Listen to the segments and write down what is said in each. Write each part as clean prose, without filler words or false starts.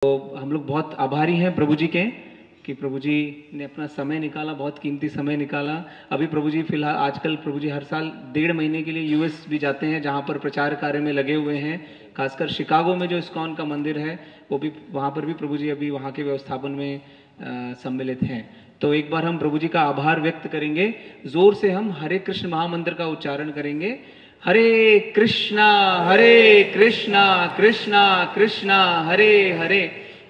तो हम लोग बहुत आभारी हैं प्रभु जी के कि प्रभु जी ने अपना समय निकाला, बहुत कीमती समय निकाला। अभी प्रभु जी फिलहाल आजकल प्रभु जी हर साल 1.5 महीने के लिए यूएस भी जाते हैं, जहाँ पर प्रचार कार्य में लगे हुए हैं। खासकर शिकागो में जो इस्कॉन का मंदिर है वो भी, वहाँ पर भी प्रभु जी अभी वहाँ के व्यवस्थापन में सम्मिलित हैं। तो एक बार हम प्रभु जी का आभार व्यक्त करेंगे। जोर से हम हरे कृष्ण महामंत्र का उच्चारण करेंगे। हरे कृष्णा कृष्णा कृष्णा हरे हरे,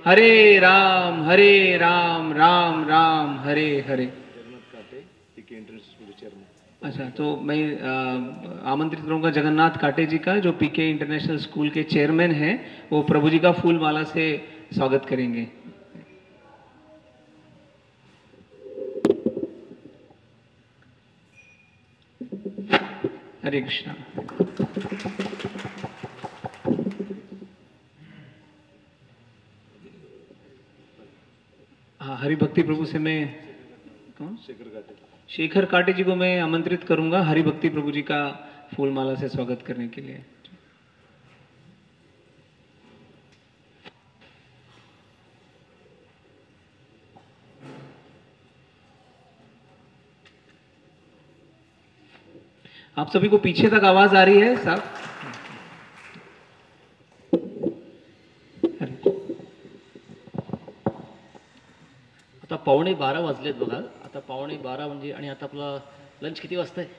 हरे राम राम राम हरे हरे। अच्छा, तो मैं आमंत्रित करूंगा जगन्नाथ काटे जी का, जो पीके इंटरनेशनल स्कूल के चेयरमैन हैं। वो प्रभु जी का फूल माला से स्वागत करेंगे। हरे कृष्णा। हाँ, हरि भक्ति प्रभु से मैं कौन, शेखर काटे जी को मैं आमंत्रित करूंगा हरि भक्ति प्रभु जी का फूल माला से स्वागत करने के लिए। आप सभी को पीछे तक आवाज आ रही है साहब? आता 11:15 वाजलेत बघा। आता 11:15 म्हणजे, आणि आता आपला लंच किती वाजता आहे?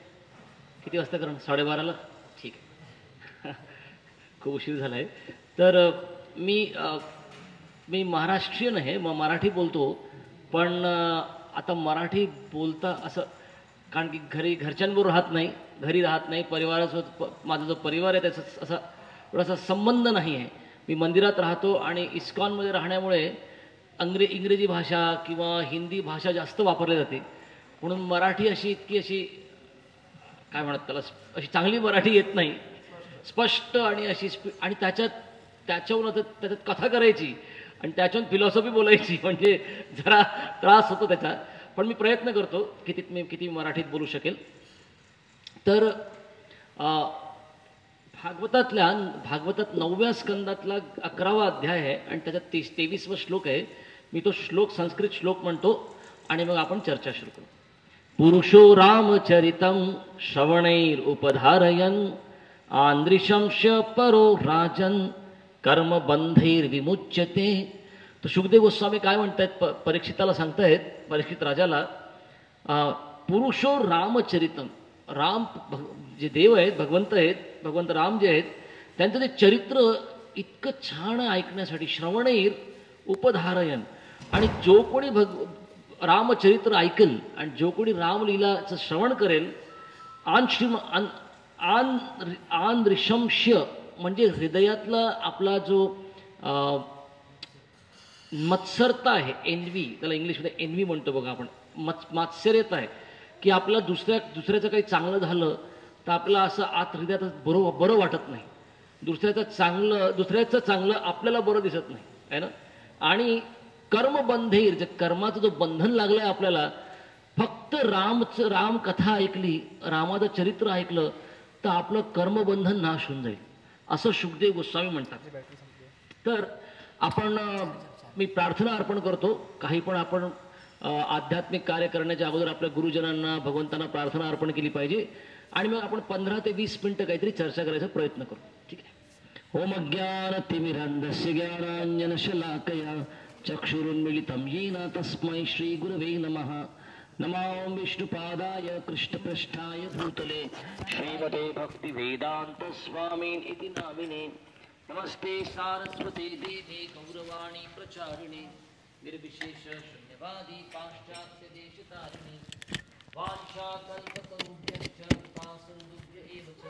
किती वाजता करण? 12:30ला? ठीक आहे. खूप उशीर झाला आहे. तर मी महाराष्ट्रीयन आहे, मराठी बोलतो. पण आता मराठी बोलता असं, कारण की घरच्यांबरोबर राहत नाही, घरी राहत नाही, परिवारासोबत माझा जो परिवार आहे त्याचा असा थोडासा संबंध नाही आहे. मी मंदिरात राहतो आणि इस्कॉनमध्ये राहण्यामुळे इंग्रजी भाषा किंवा हिंदी भाषा जास्त वापरली जाते. म्हणून मराठी अशी इतकी अशी काय म्हणतात त्याला, अशी चांगली मराठी येत नाही, स्पष्ट आणि अशी आणि त्याच्यावरून त्याच्यात कथा करायची आणि त्याच्यावरून फिलॉसॉफी बोलायची म्हणजे जरा त्रास होतो त्याचा. पण मी प्रयत्न करतो किती मराठीत बोलू शकेल. तर भागवतात 9व्या स्कंदातला 11वा अध्याय आहे आणि त्याच्यात 23वा श्लोक आहे. मी तो श्लोक संस्कृत श्लोक म्हणतो आणि मग आपण चर्चा सुरू करू. पुरुषो रामचरितं श्रवणैरुपधारयन् आंद्रिशंस्य परो राजन् कर्मबंधैर्विमुच्यते. तर शुकदेव गोस्वामी काय म्हणतायत, परीक्षिताला सांगतायत, परीक्षित राजाला, पुरुषो रामचरितं, राम जे देव आहेत, भगवंत आहेत, भगवंत राम जे आहेत, त्यांचं ते चरित्र इतकं छान ऐकण्यासाठी, श्रवणैर उपधारयन, आणि जो कोणी रामचरित्र ऐकेल आणि जो कोणी रामलीलाचं श्रवण करेल, आन ऋषंश्य म्हणजे हृदयातला आपला जो मत्सरता आहे, एन्व्ही, त्याला इंग्लिशमध्ये एन्व्ही म्हणतो बघा आपण, मात्सर्यता आहे की आपला दुसऱ्याचं काही चांगलं झालं तर आपल्याला असं आत हृदयात बरं वाटत नाही. दुसऱ्याचं चांगलं आपल्याला बरं दिसत नाही, आहे ना. आणि कर्मबंधैर, जे कर्माचं जो बंधन लागलंय आपल्याला, फक्त राम कथा ऐकली, रामाचं चरित्र ऐकलं तर आपलं कर्मबंधन नाश होऊन जाईल, असं शुकदेव गोस्वामी म्हणतात. तर मी प्रार्थना अर्पण करतो. काही पण आपण आध्यात्मिक कार्य करण्याच्या अगोदर आपल्या गुरुजनांना, भगवंतांना प्रार्थना अर्पण केली पाहिजे आणि मग आपण 15 ते 20 मिनिटं काहीतरी चर्चा करायचा प्रयत्न करू. ठीक आहे. ओम अज्ञानतिमिरान्धस्य ज्ञानाञ्जनशलाकया चक्षुरुन्मीलितं येन तस्मै श्रीगुरवे नमः. नमो विष्णुपादाय कृष्णपृष्ठाय भूतले श्रीमते भक्तिवेदान्त स्वामिन् इति नामिने. नमस्ते सारस्वते देवे गौरवाणी प्रचारिणे निर्विशेष शून्यवादी पाश्चात्य देशतारिणे. वाञ्छाकल्पतरुभ्यश्च कृपासिन्धुभ्य एव च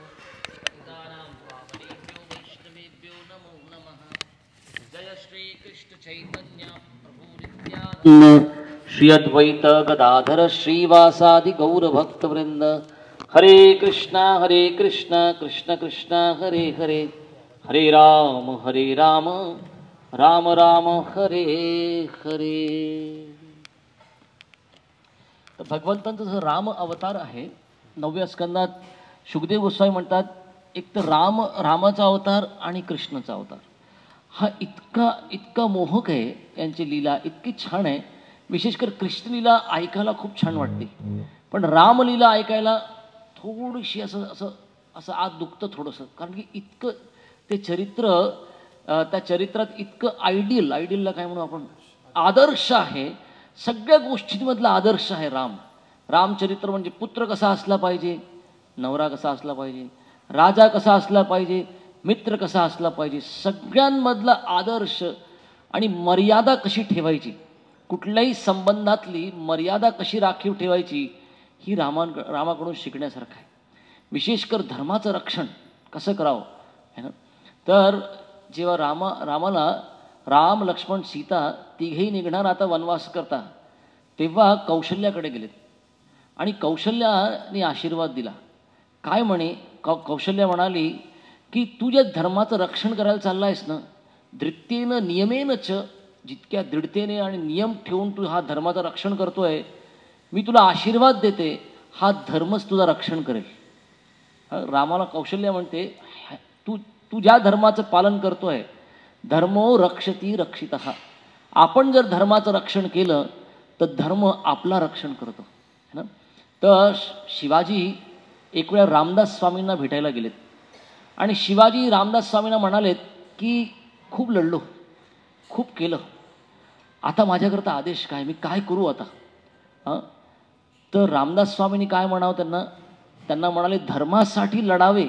पतितानां पावनेभ्यो वैष्णवेभ्यो नमो नमः. जय श्री कृष्ण चैतन्य प्रभु नित्यानंद श्री अद्वैत गदाधर श्रीवासादि गौर भक्तवृंद. हरे कृष्णा कृष्ण कृष्ण हरे हरे, हरे राम राम राम हरे हरे. तर भगवंतांचा जो राम अवतार आहे 9व्या स्कंदात शुकदेव गोस्वामी म्हणतात, एक तर रामाचा अवतार आणि कृष्णाचा अवतार. हा इतका इतका मोहक आहे, यांची लीला इतकी छान आहे. विशेषकर कृष्णलीला ऐकायला खूप छान वाटते, पण रामलीला ऐकायला थोडीशी असं असं असं आत दुखतं थोडंसं. कारण की इतकं ते चरित्र, त्या चरित्रात इतकं आयडियलला काय म्हणू आपण, आदर्श आहे. सगळ्या गोष्टींमधला आदर्श आहे रामचरित्र. म्हणजे पुत्र कसा असला पाहिजे, नवरा कसा असला पाहिजे, राजा कसा असला पाहिजे, मित्र कसा असला पाहिजे, सगळ्यांमधला आदर्श आणि मर्यादा कशी ठेवायची, कुठल्याही संबंधातली मर्यादा कशी राखीव ठेवायची, ही रामाकडून शिकण्यासारखं आहे. विशेषकर धर्माचं रक्षण कसं करावं है ना. तर जेव्हा रामाला राम लक्ष्मण सीता तिघेही निघणार आता वनवास करता, तेव्हा कौशल्याकडे गेलेत आणि कौशल्याने आशीर्वाद दिला. काय म्हणे, कौशल्या म्हणाली की तू ज्या धर्माचं रक्षण करायला चालला आहेस ना, धृत्येनं नियमेन च, जितक्या दृढतेने आणि नियम ठेवून तू हा धर्माचं रक्षण करतोय, मी तुला आशीर्वाद देते, हा धर्मच तुझं रक्षण करेल. रामाला कौशल्या म्हणते, तू ज्या धर्माचं पालन करतोय, धर्मो रक्षती रक्षितः. आपण जर धर्माचं रक्षण केलं तर धर्म आपला रक्षण करतो है ना. तर शिवाजी एक वेळा रामदास स्वामींना भेटायला गेलेत आणि शिवाजी रामदास स्वामींना म्हणालेत की खूप लढलो, खूप केलं, आता माझ्याकरता आदेश काय, मी काय करू आता. तर रामदास स्वामींनी काय म्हणावं त्यांना म्हणाले, धर्मासाठी लढावे,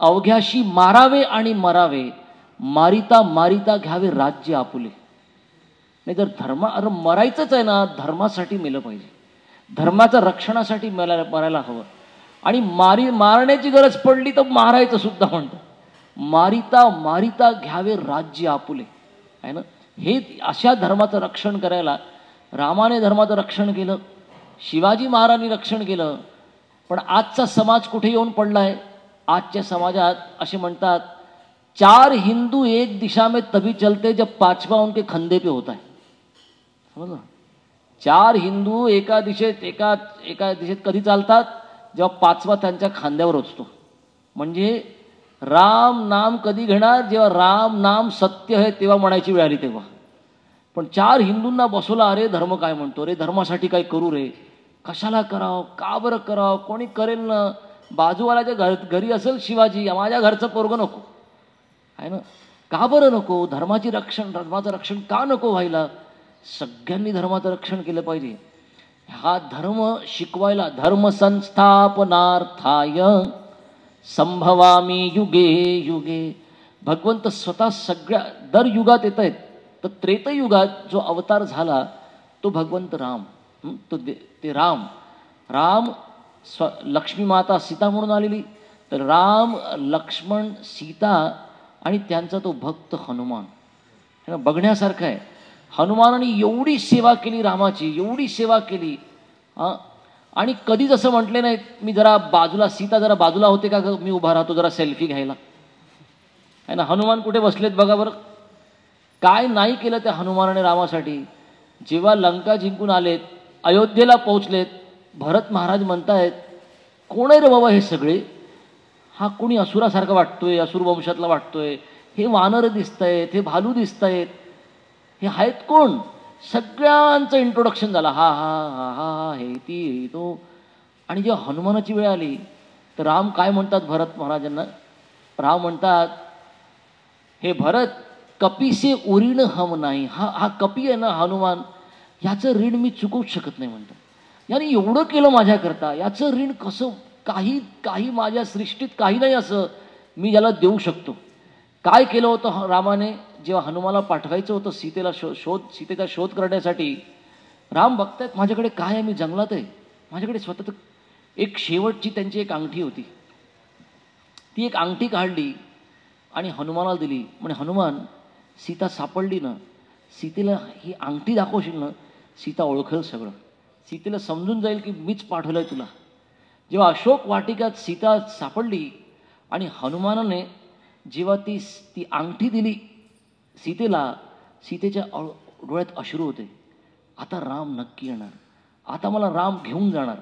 अवघ्याशी मारावे आणि मरावे, मारिता मारिता घ्यावे राज्य आपुले. नाही तर मरायचंच आहे ना, धर्मासाठी मेलं पाहिजे, धर्माच्या रक्षणासाठी मरायला हवं. आणि मारण्याची गरज पडली तर मारायचं सुद्धा म्हणतं, मारिता मारिता घ्यावे राज्य आपुले आहे ना. हे अशा धर्माचं रक्षण करायला रामाने धर्माचं रक्षण केलं, शिवाजी महाराजांनी रक्षण केलं. पण आजचा समाज कुठे येऊन पडला आहे. आजच्या समाजात असे म्हणतात, 4 हिंदू एक दिशा में तभी चलते जब पांचवा उनके खंदे पे होता है. समजलं, 4 हिंदू एका दिशेत कधी चालतात, जेव्हा 5वा त्यांच्या खांद्यावर असतो. म्हणजे राम नाम कधी घेणार, जेव्हा राम नाम सत्य आहे तेव्हा म्हणायची वेळ आली तेव्हा. पण 4 हिंदूंना बसवला, अरे धर्म काय म्हणतो रे, धर्मासाठी काय करू रे, कशाला करावं, का बरं करावं, कोणी करेल ना, बाजूवाल्याच्या घरी असेल शिवाजी, माझ्या घरचं पोरगं नको आहे ना, का बरं नको, धर्माचं रक्षण का नको व्हायला. सगळ्यांनी धर्माचं रक्षण केलं पाहिजे. हा धर्म शिकवायला, धर्म संस्थापनार्थाय संभवामी युगे युगे, भगवंत स्वतः सगळ्या दर युगात येत आहेत. तर त्रेतयुगात जो अवतार झाला तो भगवंत राम, ते राम लक्ष्मी माता सीता म्हणून आलेली, तर राम लक्ष्मण सीता आणि त्यांचा तो भक्त हनुमान बघण्यासारखा आहे. हनुमानाने एवढी सेवा केली रामाची, एवढी सेवा केली. आणि कधीच असं म्हटले नाही, मी जरा बाजूला, सीता जरा बाजूला होते का, मी उभा राहतो जरा सेल्फी घ्यायला आहे ना. हनुमान कुठे बसलेत बघा बरं, काय नाही केलं त्या हनुमानाने रामासाठी. जेव्हा लंका जिंकून आलेत, अयोध्येला पोहोचलेत, भरत महाराज म्हणतायत, कोण आहे रे बाबा हे सगळे, हा कोणी असुरासारखा वाटतोय, असुर वंशातला वाटतोय, हे वानर दिसत आहेत, हे भालू दिसत आहेत, हे आहेत कोण. सगळ्यांचं इंट्रोडक्शन झालं, हा हा हा हा हे ती हे तो. आणि जेव्हा हनुमानाची वेळ आली तर राम काय म्हणतात भरत महाराजांना, राम म्हणतात, हे भरत, कपीसे उरीण हम नाही. हा कपी आहे ना हनुमान, याचं ऋण मी चुकवूच शकत नाही म्हणतात. याने एवढं केलं माझ्याकरता, याचं ऋण कसं, काही माझ्या सृष्टीत काही नाही असं मी याला देऊ शकतो. काय केलं होतं रामाने, जेव्हा हनुमाला पाठवायचं होतं सीतेचा शोध करण्यासाठी, राम बघतायत माझ्याकडे काय आहे, मी जंगलात आहे, माझ्याकडे स्वतः एक शेवटची त्यांची एक अंगठी होती, ती एक अंगठी काढली आणि हनुमानाला दिली. म्हणजे हनुमान, सीता सापडली ना, सीतेला ही अंगठी दाखवशील ना, सीता ओळखेल सगळं, सीतेला समजून जाईल की मीच पाठवलंय तुला. जेव्हा अशोक वाटिकात सीता सापडली आणि हनुमानाने जेव्हा ती अंगठी दिली सीतेला, सीतेच्या डोळ्यात अश्रू होते. आता राम नक्की येणार, आता मला राम घेऊन जाणार.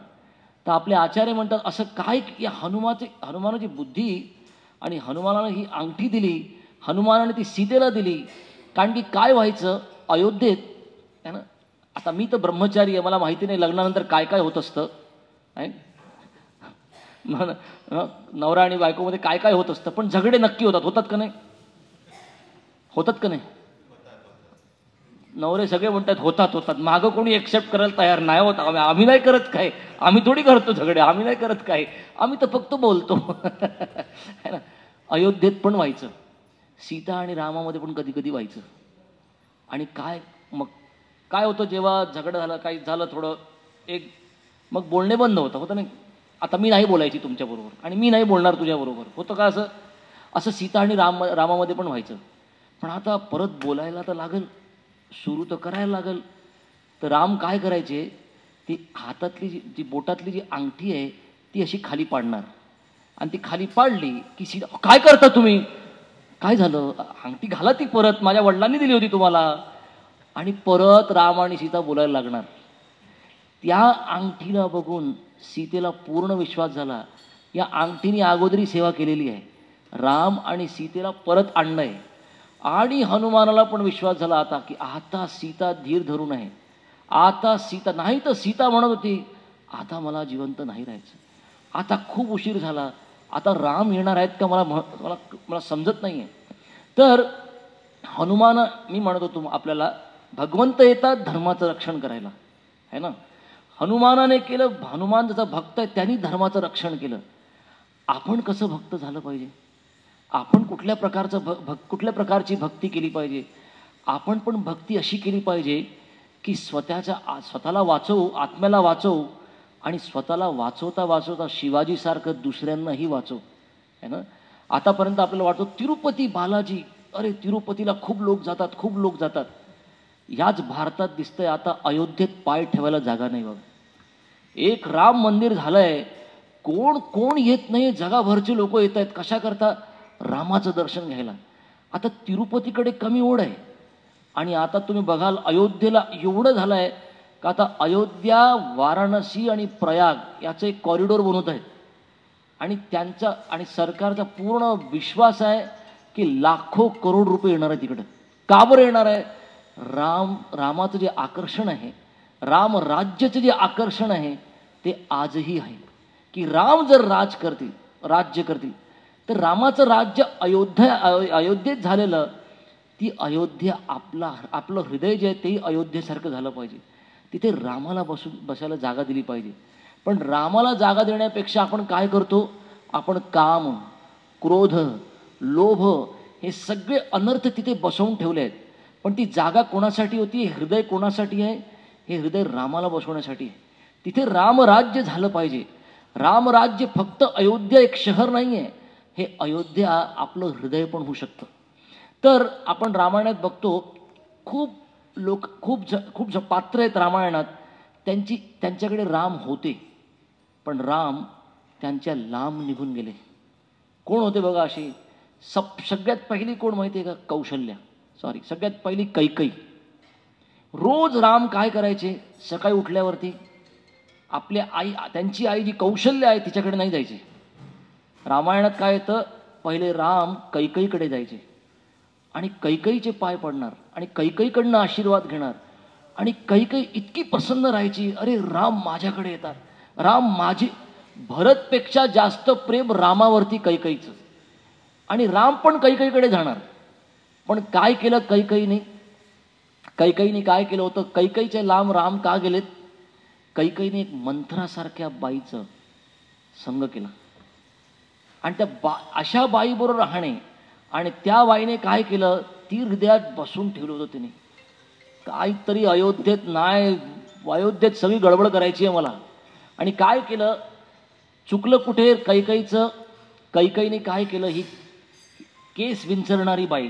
तर आपले आचार्य म्हणतात, असं काय या हनुमानाची बुद्धी, आणि हनुमानाने ही अंगठी दिली हनुमानाने ती सीतेला दिली. कारण की काय व्हायचं अयोध्येत है ना. आता मी तर ब्रह्मचारी आहे, मला माहिती नाही लग्नानंतर काय काय होत असतं आहे. नवरा आणि बायकोमध्ये काय काय होत असतं, पण झगडे नक्की होतात का नाही? होतात का नाही? नवरे सगळे म्हणतात होतात. मागं कोणी एक्सेप्ट करायला तयार नाही होत. आम्ही नाही करत काय, आम्ही थोडी करतो झगडे, आम्ही नाही करत काय, आम्ही तर फक्त बोलतो. है ना. अयोध्येत पण व्हायचं, सीता आणि रामामध्ये पण कधी कधी व्हायचं. आणि मग काय होतं जेव्हा झगडं झालं, काही झालं थोडं मग बोलणे बंद होतं नाही. आता मी नाही बोलायची तुमच्याबरोबर आणि मी नाही बोलणार तुझ्याबरोबर, होतं का असं सीता आणि रामामध्ये पण व्हायचं. पण आता परत बोलायला तर लागेल, सुरू तर करायला लागेल. तर राम काय करायचे, ती हातातली जी बोटातली जी अंगठी आहे ती अशी खाली पाडणार आणि ती खाली पाडली की सीता, काय करता तुम्ही, काय झालं, अंगठी घाला ती परत, माझ्या वडिलांनी दिली होती तुम्हाला. आणि परत राम आणि सीता बोलायला लागणार. त्या अंगठीला बघून सीतेला पूर्ण विश्वास झाला, या अंगठीने अगोदरी सेवा केलेली आहे, राम आणि सीतेला परत आणणं आहे. आणि हनुमानाला पण विश्वास झाला आता की आता सीता धीर धरून आहे. आता सीता नाही तर सीता म्हणत होती आता मला जिवंत नाही राहायचं, आता खूप उशीर झाला, आता राम येणार आहेत का मला समजत नाही आहे. तर हनुमान, मी म्हणत होतो आपल्याला भगवंत येतात धर्माचं रक्षण करायला, है ना. हनुमानाने केलं, हनुमान जसा भक्त आहे त्यांनी धर्माचं रक्षण केलं. आपण कसं भक्त झालं पाहिजे, आपण कुठल्या प्रकारची भक्ती केली पाहिजे. आपण पण भक्ती अशी केली पाहिजे की स्वतःला वाचवू, आत्म्याला वाचवू आणि स्वतःला वाचवता शिवाजीसारखं दुसऱ्यांनाही वाचवू, है ना. आतापर्यंत आपल्याला वाटतं तिरुपती बालाजी, अरे तिरुपतीला खूप लोक जातात. याच भारतात दिसतंय आता अयोध्येत पाय ठेवायला जागा नाही बघा. एक राम मंदिर झालंय, कोण येत नाही, जगाभरचे लोक येत आहेत, कशा करता, रामाचं दर्शन घ्यायला. आता तिरुपतीकडे कमी ओढ आहे. आणि आता तुम्ही बघाल अयोध्येला एवढं झालंय का आता अयोध्या, वाराणसी आणि प्रयाग याचे एक कॉरिडॉर बनवत आहेत. आणि सरकारचा पूर्ण विश्वास आहे की लाखो करोड रुपये येणार आहे तिकडं. का बरं येणार आहे? रामाचं जे आकर्षण आहे, राम राज्याचं जे आकर्षण आहे ते आजही आहे की राम जर राज्य करतील तर रामाचं राज्य अयोध्येत झालेलं, ती अयोध्या आपलं हृदय जे आहे तेही अयोध्येसारखं झालं पाहिजे. तिथे रामाला बसायला जागा दिली पाहिजे. पण रामाला जागा देण्यापेक्षा आपण काय करतो, आपण काम, क्रोध, लोभ हे सगळे अनर्थ तिथे बसवून ठेवले आहेत. पण ती जागा कोणासाठी होती, हृदय कोणासाठी आहे, हे हृदय रामाला बसवण्यासाठी आहे. तिथे रामराज्य झालं पाहिजे. रामराज्य फक्त अयोध्या एक शहर नाही आहे, हे अयोध्या आपलं हृदय पण होऊ शकतं. तर आपण रामायणात बघतो खूप पात्र आहेत रामायणात, त्यांच्याकडे राम होते पण राम त्यांच्या लांब निघून गेले. कोण होते बघा अशी, सगळ्यात पहिली कोण माहिती आहे का, सगळ्यात पहिली कैकई. रोज राम काय करायचे, सकाळी उठल्यावरती त्यांची आई जी कौशल्य आहे तिच्याकडे नाही जायचे. रामायणात काय येतं, पहिले राम कैकईकडे जायचे आणि कैकईचे पाय पडणार आणि कैकईकडनं आशीर्वाद घेणार. आणि कैकई इतकी प्रसन्न राहायची, अरे राम माझ्याकडे येतात, भरतपेक्षा जास्त प्रेम रामावरती कैकईचं. आणि राम पण कैकईकडे जाणार. पण काय केलं कैकईने काय केलं होतं, कैकईचे लांब राम का गेलेत, कैकईने एक मंथरासारख्या बाईचं संग केला आणि अशा बाईबरोबर राहणे. आणि त्या बाईने काय केलं, ती हृदयात बसून ठेवलं होतं तिने. काहीतरी अयोध्येत सगळी गडबड करायची आहे मला. आणि काय केलं, चुकलं कुठे कैकईने काय केलं, ही केस विंचरणारी बाई,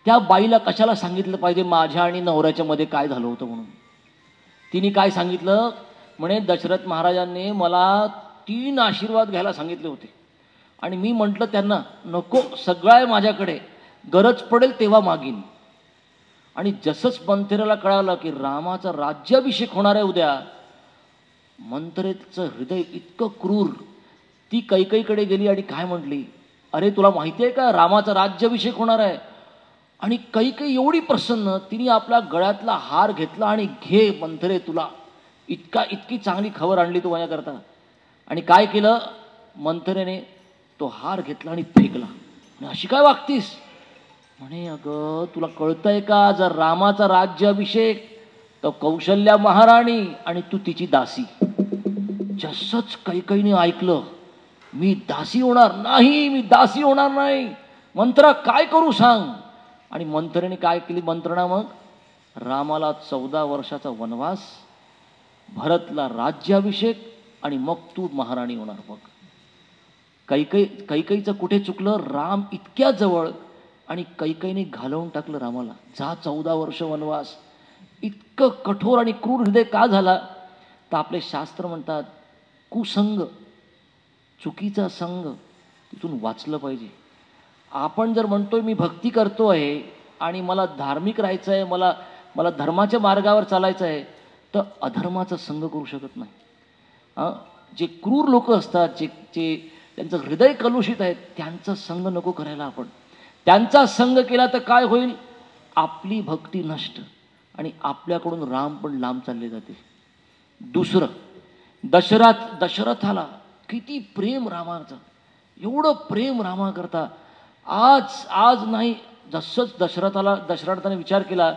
त्या बाईला कशाला सांगितलं पाहिजे माझ्या आणि नवऱ्याच्या मध्ये काय झालं होतं म्हणून. तिने काय सांगितलं, म्हणे दशरथ महाराजांनी मला 3 आशीर्वाद घ्यायला सांगितले होते आणि मी म्हटलं त्यांना नको, सगळं आहे माझ्याकडे, गरज पडेल तेव्हा मागीन. आणि जसंच मंथरेला कळालं की रामाचा राज्याभिषेक होणार आहे उद्या, मंथरेचं हृदय इतकं क्रूर, ती कैकईकडे गेली आणि काय म्हटली, अरे तुला माहिती आहे का रामाचा राज्याभिषेक होणार आहे. आणि कैकेयी एवढी प्रसन्न, तिने आपल्या गळ्यातला हार घेतला आणि घे मंथरे तुला इतकी चांगली खबर आणली तू माझ्याकरता. आणि काय केलं मंथरेने, तो हार घेतला आणि फेकला. अशी काय वागतीस म्हणे. अगं तुला कळतंय का, जर रामाचा राज्याभिषेक तर कौशल्या महाराणी आणि तू तिची दासी. जसंच कैकेयीने ऐकलं, मी दासी होणार नाही, मी दासी होणार नाही, मंत्रा काय करू सांग. आणि मंथरेने काय केली मंत्रणा, मग रामाला 14 वर्षाचा वनवास, भरतला राज्याभिषेक आणि मग तू महाराणी होणार. बघ कैकेयीचं कुठे चुकलं, राम इतक्या जवळ आणि कैकेयीने घालवून टाकलं रामाला. जा 14 वर्ष वनवास. इतकं कठोर आणि क्रूर हृदय का झाला, तर आपले शास्त्र म्हणतात कुसंग, चुकीचा संग, तिथून वाचलं पाहिजे. आपण जर म्हणतोय मी भक्ती करतो आहे आणि मला धार्मिक राहायचं आहे, मला धर्माच्या मार्गावर चालायचं आहे, तर अधर्माचा संग करू शकत नाही. जे क्रूर लोक असतात, जे त्यांचं हृदय कलुषित आहे, त्यांचा संग नको करायला. आपण त्यांचा संग केला तर काय होईल, आपली भक्ती नष्ट आणि आपल्याकडून राम पण लांब चालले जाते. दुसरं, दशरथाला किती प्रेम रामाचं, एवढं प्रेम रामाकरता. आज नाही, जसंच दशरथाने विचार केला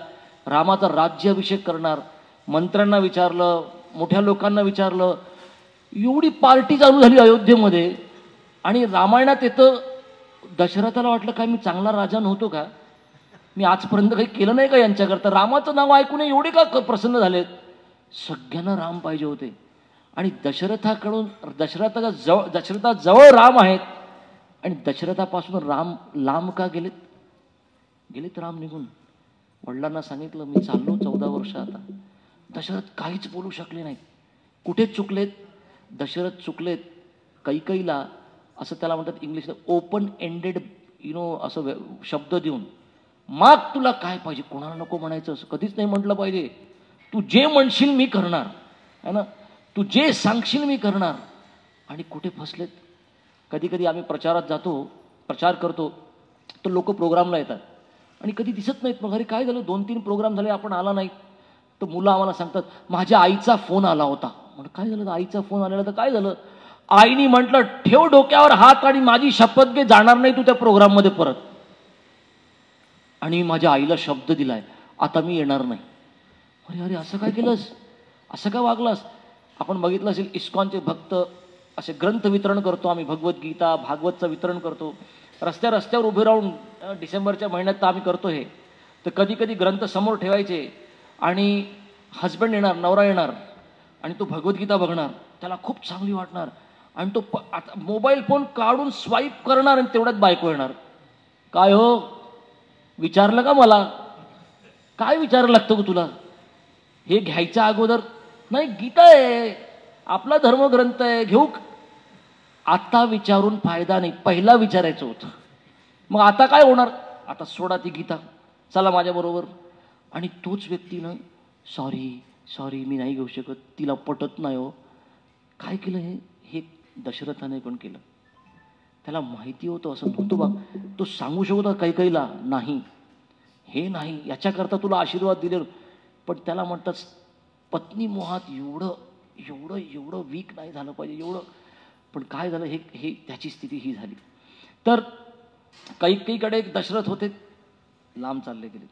रामाचा राज्याभिषेक करणार, मंत्र्यांना विचारलं, मोठ्या लोकांना विचारलं, एवढी पार्टी चालू झाली अयोध्येमध्ये. आणि रामायणात येतं, दशरथाला वाटलं काय मी चांगला राजा नव्हतो का, मी आजपर्यंत काही केलं नाही का यांच्याकरता, रामाचं नाव ऐकून एवढे का प्रसन्न झालेत. सगळ्यांना राम पाहिजे होते. आणि दशरथाजवळ राम आहेत आणि दशरथापासून राम लांब का गेलेत राम निघून. वडिलांना सांगितलं मी चाललो 14 वर्ष आता. दशरथ काहीच बोलू शकले नाहीत. कुठे चुकलेत दशरथ, चुकलेत कैकेयीला, असं त्याला म्हणतात इंग्लिशला ओपन एंडेड असं शब्द देऊन, माग तुला काय पाहिजे, कोणाला नको म्हणायचं, असं कधीच नाही म्हटलं पाहिजे. तू जे म्हणशील मी करणार, है ना, तू जे सांगशील मी करणार. आणि कुठे फसलेत. कधी कधी आम्ही प्रचारात जातो, प्रचार करतो, तर लोक प्रोग्रामला येतात आणि कधी दिसत नाहीत. मग अरे काय झालं, 2-3 प्रोग्राम झाले आपण आला नाहीत. तर मुलं आम्हाला सांगतात माझ्या आईचा फोन आला होता. म्हणजे काय झालं, आईचा फोन आलेला तर काय झालं. आईने म्हटलं ठेव डोक्यावर हात आणि माझी शपथ घे, जाणार नाही तू त्या प्रोग्राममध्ये परत. आणि मी माझ्या आईला शब्द दिलाय, आता मी येणार नाही. अरे असं काय केलंस, असं काय वागलास. आपण बघितलं असेल इस्कॉनचे भक्त असे ग्रंथ वितरण करतो आम्ही, भगवद्गीता भागवतचं वितरण करतो. रस्त्यावर उभे राहून डिसेंबरच्या महिन्यात तर आम्ही करतो हे. तर कधी कधी ग्रंथ समोर ठेवायचे आणि हजबंड येणार, नवरा येणार आणि तो भगवद्गीता बघणार, त्याला खूप चांगली वाटणार आणि तो मोबाईल फोन काढून स्वाईप करणार आणि तेवढ्यात बायको येणार. काय हो विचारलं का मला, काय विचारायला लागतं ग तुला, हे घ्यायच्या अगोदर नाही, गीता आहे आपला धर्मग्रंथ आहे, घेऊ. आता विचारून फायदा नाही, पहिला विचारायचं होतं. मग आता काय होणार, आता सोडा ती गीता, चला माझ्याबरोबर. आणि तोच व्यक्तीनं सॉरी मी नाही घेऊ शकत, तिला पटत नाही हो. काय केलं हे दशरथाने पण केलं. त्याला माहिती होतं असं नव्हतं बघ, तो सांगू शकत होता कैकेयीला नाही, हे नाही, याच्याकरता तुला आशीर्वाद दिले. पण त्याला म्हणतात पत्नी मोहात एवढं वीक नाही झालं पाहिजे एवढं. पण काय झालं, हे त्याची स्थिती ही झाली. तर कैकेयीकडे एक दशरथ होते, लांब चालले गेलेत,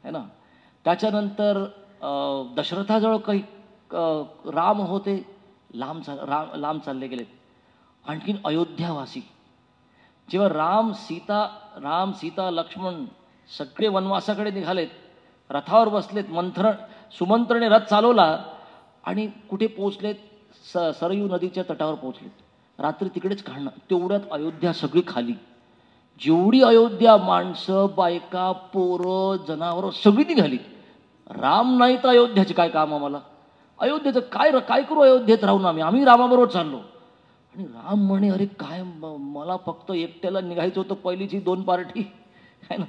है ना. त्याच्यानंतर दशरथाजवळ राम होते, लांब चालले गेलेत. आणखीन अयोध्यावासी, जेव्हा राम सीता लक्ष्मण सगळे वनवासाकडे निघालेत, रथावर बसलेत, सुमंत्रने रथ चालवला आणि कुठे पोहोचलेत, सरयू नदीच्या तटावर पोहोचलेत. रात्री तिकडेच काढणं, तेवढ्यात अयोध्या सगळी खाली. जेवढी अयोध्या, माणसं बायका पोरं जनावरं सगळी निघाली. राम नाही तर अयोध्याचे काय काम आम्हाला, अयोध्येचं काय करू, अयोध्येत राहून आम्ही रामाबरोबर चाललो. आणि राम म्हणे अरे काय, मला फक्त एकट्याला निघायचं होतं, पहिलीची 2 पार्टी आहे ना,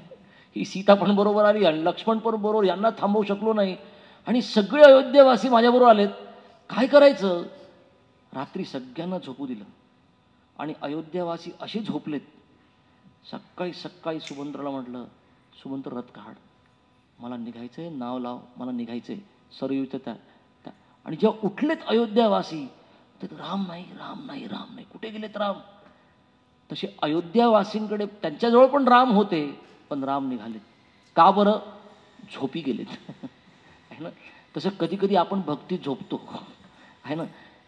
ही सीता पण बरोबर आली आणि लक्ष्मण पण बरोबर, यांना थांबवू शकलो नाही आणि सगळे अयोध्येवासी माझ्याबरोबर आलेत, काय करायचं. रात्री सगळ्यांना झोपू दिलं आणि अयोध्यावासी असे झोपलेत सकाळी सकाळी सुमंत्रला म्हटलं, सुमंत्र रथ काढ, मला निघायचंय, नाव लाव, मला निघायचंय सरयूच्या त्या. आणि जेव्हा उठलेत अयोध्यावासी, तर राम नाही, राम नाही, राम नाही, कुठे गेलेत राम? तसे अयोध्यावासींकडे त्यांच्याजवळ पण राम होते, पण राम निघालेत. का बरं? झोपी गेलेत. आहे ना. तसं कधी कधी आपण भक्ती झोपतो, आहे ना.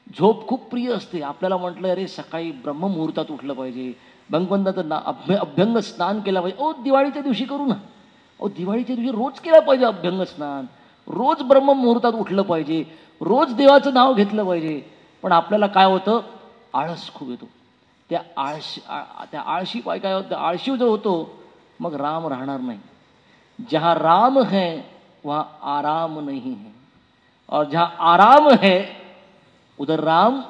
झोप खूप प्रिय असते. आपल्याला म्हटलं अरे सकाळी ब्रह्ममुहूर्तात उठलं पाहिजे, भगवंताचं अभ्यंग स्नान केलं पाहिजे. ओ दिवाळीच्या दिवशी करू ना, दिवाळीच्या दिवशी रोज केलं पाहिजे अभ्यंग स्नान, रोज ब्रह्ममुहूर्तात उठलं पाहिजे, रोज देवाचं नाव घेतलं पाहिजे. पण आपल्याला काय होतं? आळस खूप येतो. त्या आळशी पाय काय होतं? आळशी जो होतो, मग राम राहणार नाही. जहाँ राम है वहाँ आराम नहीं है, और जहाँ आराम है उधर राम